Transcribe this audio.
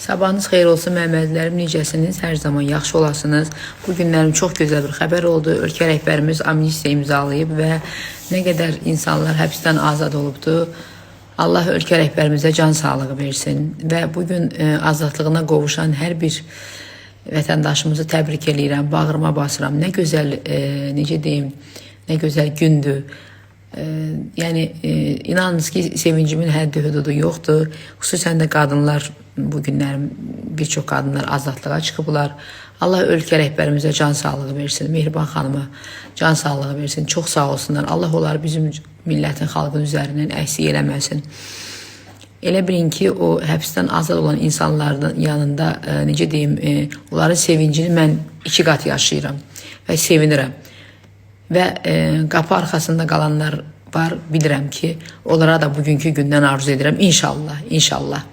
Sabahınız xeyir olsun Məhəmmədlərim, necəsiniz? Hər zaman yaxşı olasınız. Bu günlərim çox gözəl bir xəbər oldu. Ölkə rəhbərimiz amnistiya imzalayıb və nə qədər insanlar həbsdən azad olubdu. Allah ölkə rəhbərimizə can sağlığı versin və bugün azadlığına qovuşan hər bir vətəndaşımızı təbrik eləyirəm, bağrıma basıram. Nə gözəl, necə deyim, nə gözəl gündür. Yəni inanınız ki, sevincimin həddi hüdudu yoxdur. Xüsusən də qadınlar, bu günlərim bir çox qadınlar azadlığa çıxıblar. Allah ölkə rəhbərimizə can sağlığı versin, Mehriban xanıma can sağlığı versin. Çox sağ olsunlar. Allah onları bizim millətin, xalqın üzərindən əksik eləməsin. Elə bilin ki, o həbsdən azad olan insanların yanında, necə deyim, onların sevincini mən 2 qat yaşayıram və sevinirəm. Və qapı arxasında qalanlar var, bilirəm ki, onlara da bugünkü gündən arzu edirəm. İnşallah, inşallah.